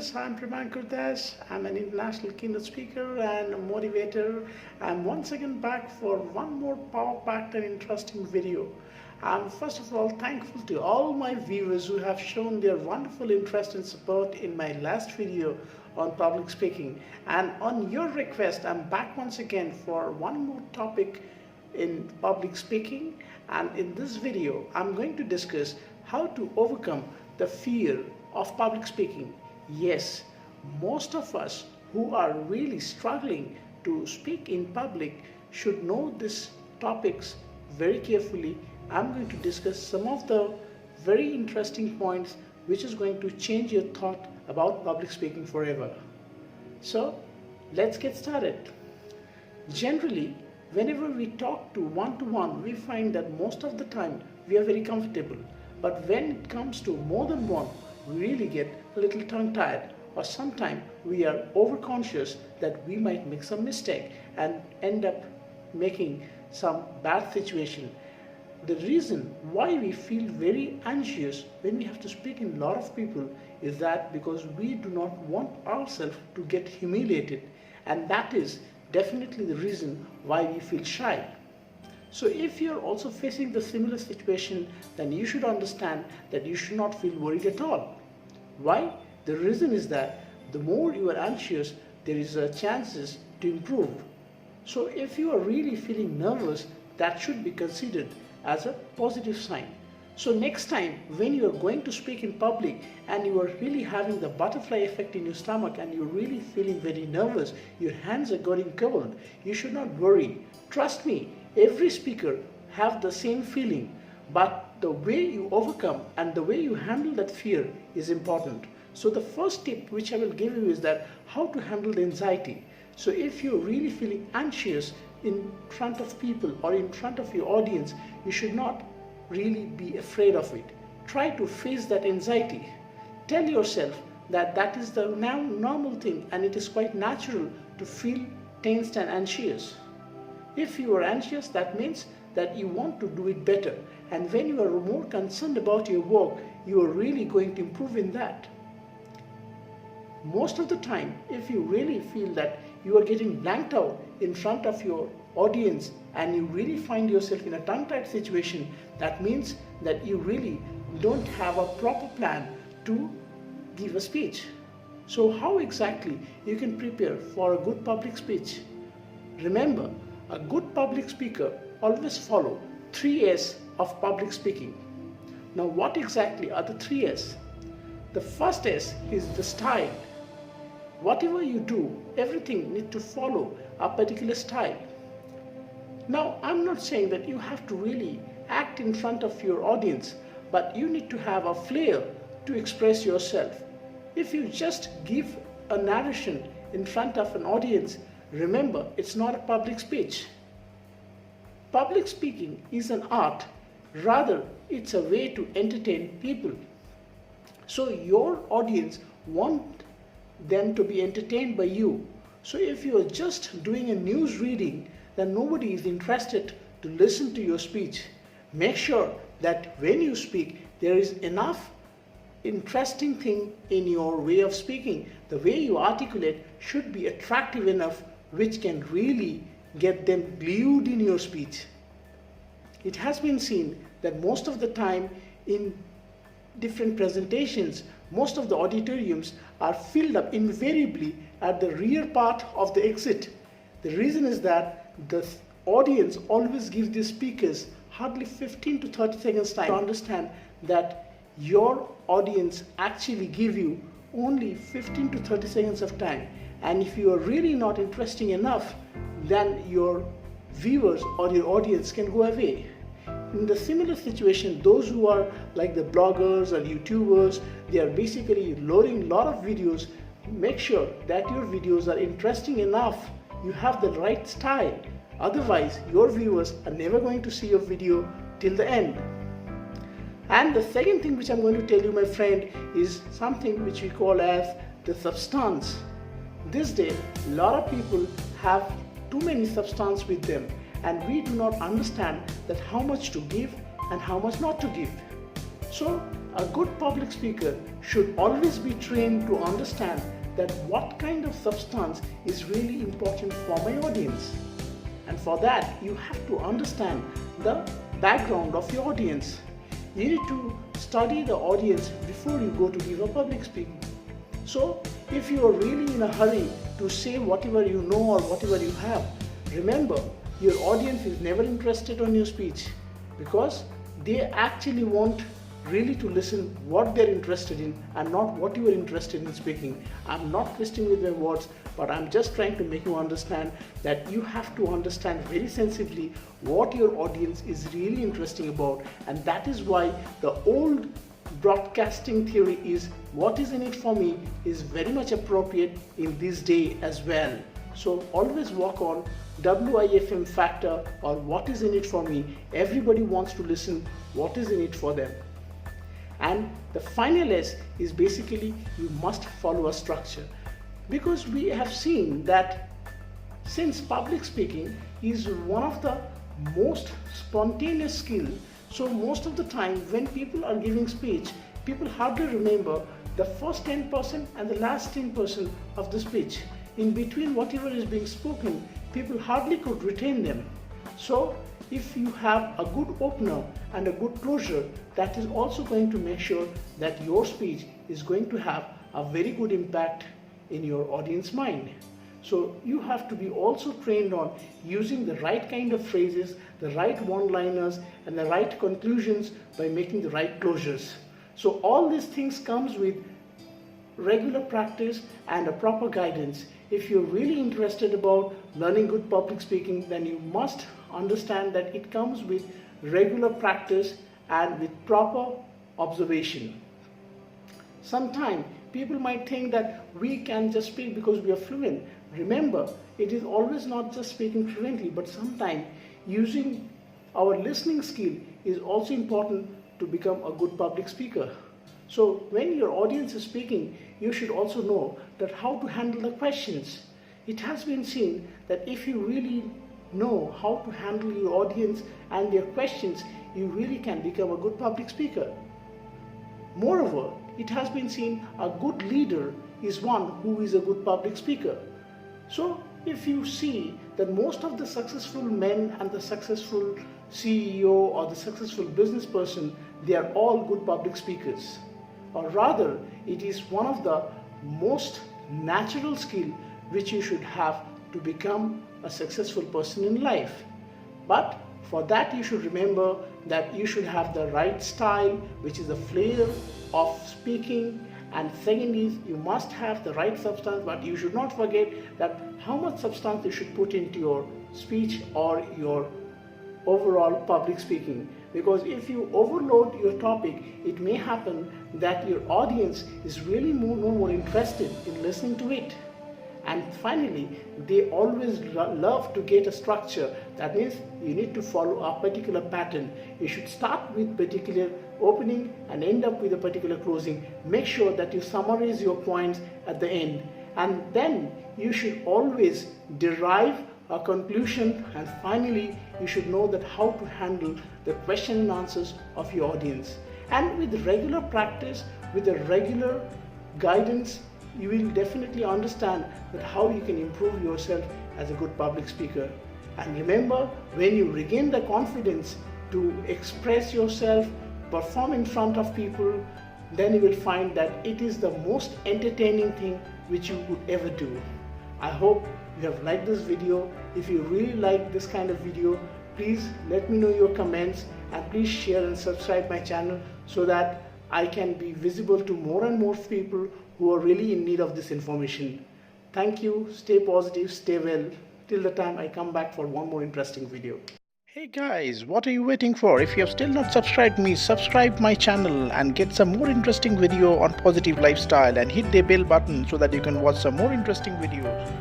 I'm Primankar Das. I'm an international keynote speaker and a motivator. I'm once again back for one more power-packed and interesting video. I'm first of all thankful to all my viewers who have shown their wonderful interest and support in my last video on public speaking. And on your request, I'm back once again for one more topic in public speaking. And in this video, I'm going to discuss how to overcome the fear of public speaking. Yes, most of us who are really struggling to speak in public should know these topics very carefully. I'm going to discuss some of the very interesting points which is going to change your thought about public speaking forever. So let's get started. Generally, whenever we talk to one-to-one, we find that most of the time we are very comfortable. But when it comes to more than one, we really get a little tongue-tied, or sometimes we are overconscious that we might make some mistake and end up making some bad situation. The reason why we feel very anxious when we have to speak in a lot of people is that because we do not want ourselves to get humiliated, and that is definitely the reason why we feel shy. So if you're also facing the similar situation, then you should understand that you should not feel worried at all. Why? The reason is that the more you are anxious, there is a chances to improve. So if you are really feeling nervous, that should be considered as a positive sign. So next time when you are going to speak in public and you are really having the butterfly effect in your stomach and you're really feeling very nervous, your hands are getting cold, you should not worry. Trust me, every speaker have the same feeling, but the way you overcome and the way you handle that fear is important. So the first tip which I will give you is that how to handle the anxiety. So if you're really feeling anxious in front of people or in front of your audience, you should not really be afraid of it. Try to face that anxiety. Tell yourself that that is the normal thing and it is quite natural to feel tensed and anxious. If you are anxious, that means that you want to do it better. And when you are more concerned about your work, you are really going to improve in that. Most of the time, if you really feel that you are getting blanked out in front of your audience and you really find yourself in a tongue-tied situation, that means that you really don't have a proper plan to give a speech. So how exactly you can prepare for a good public speech? Remember, a good public speaker always follow 3S of public speaking. Now what exactly are the 3S? The first S is the style. Whatever you do, everything needs to follow a particular style. Now I'm not saying that you have to really act in front of your audience, but you need to have a flair to express yourself. If you just give a narration in front of an audience, remember, it's not a public speech. Public speaking is an art, rather it's a way to entertain people. So your audience want them to be entertained by you. So if you are just doing a news reading, then nobody is interested to listen to your speech. Make sure that when you speak, there is enough interesting thing in your way of speaking. The way you articulate should be attractive enough which can really get them glued in your speech. It has been seen that most of the time in different presentations, most of the auditoriums are filled up invariably at the rear part of the exit. The reason is that the audience always gives the speakers hardly 15 to 30 seconds time to understand that your audience actually give you only 15 to 30 seconds of time. And if you are really not interesting enough, then your viewers or your audience can go away. In the similar situation, those who are like the bloggers or YouTubers, they are basically loading a lot of videos. Make sure that your videos are interesting enough. You have the right style. Otherwise, your viewers are never going to see your video till the end. And the second thing which I'm going to tell you, my friend, is something which we call as the substance. This day, a lot of people have too many substance with them, and we do not understand that how much to give and how much not to give. So A good public speaker should always be trained to understand that what kind of substance is really important for my audience. And for that, you have to understand the background of your audience. You need to study the audience before you go to give a public speaking. So, if you are really in a hurry to say whatever you know or whatever you have, remember, your audience is never interested on your speech, because they actually want really to listen what they're interested in and not what you are interested in speaking. I'm not twisting with my words, but I'm just trying to make you understand that you have to understand very sensibly what your audience is really interested about, and that is why the old broadcasting theory is what is in it for me is very much appropriate in this day as well. So always work on WIFM factor, or what is in it for me. Everybody wants to listen what is in it for them. And the final S is basically you must follow a structure, because we have seen that since public speaking is one of the most spontaneous skill, so most of the time when people are giving speech, people hardly remember the first 10% and the last 10% of the speech. In between whatever is being spoken, people hardly could retain them. So if you have a good opener and a good closure, that is also going to make sure that your speech is going to have a very good impact in your audience mind. So you have to be also trained on using the right kind of phrases, the right one-liners, and the right conclusions by making the right closures. So all these things comes with regular practice and a proper guidance. If you're really interested about learning good public speaking, then you must understand that it comes with regular practice and with proper observation. Sometimes people might think that we can just speak because we are fluent. Remember, it is always not just speaking fluently, but sometimes using our listening skill is also important to become a good public speaker. So when your audience is speaking, you should also know that how to handle the questions. It has been seen that if you really know how to handle your audience and their questions, you really can become a good public speaker. Moreover, it has been seen a good leader is one who is a good public speaker. So if you see that most of the successful men and the successful CEO or the successful business person, they are all good public speakers. Or rather, it is one of the most natural skill which you should have to become a successful person in life. But for that you should remember that you should have the right style, which is the flair of speaking, and second is you must have the right substance, but you should not forget that how much substance you should put into your speech or your overall public speaking. Because if you overload your topic, it may happen that your audience is really no more interested in listening to it. And finally, they always love to get a structure. That means you need to follow a particular pattern. You should start with particular opening and end up with a particular closing. Make sure that you summarize your points at the end. And then you should always derive a conclusion, and finally you should know that how to handle the question and answers of your audience. And with regular practice, with a regular guidance, you will definitely understand that how you can improve yourself as a good public speaker. And remember, when you regain the confidence to express yourself, perform in front of people, then you will find that it is the most entertaining thing which you could ever do. I hope you have liked this video. If you really like this kind of video, please let me know your comments, and please share and subscribe my channel so that I can be visible to more and more people who are really in need of this information. Thank you, stay positive, stay well, till the time I come back for one more interesting video. Hey guys, what are you waiting for? If you have still not subscribed me, subscribe my channel and get some more interesting video on positive lifestyle, and hit the bell button so that you can watch some more interesting videos.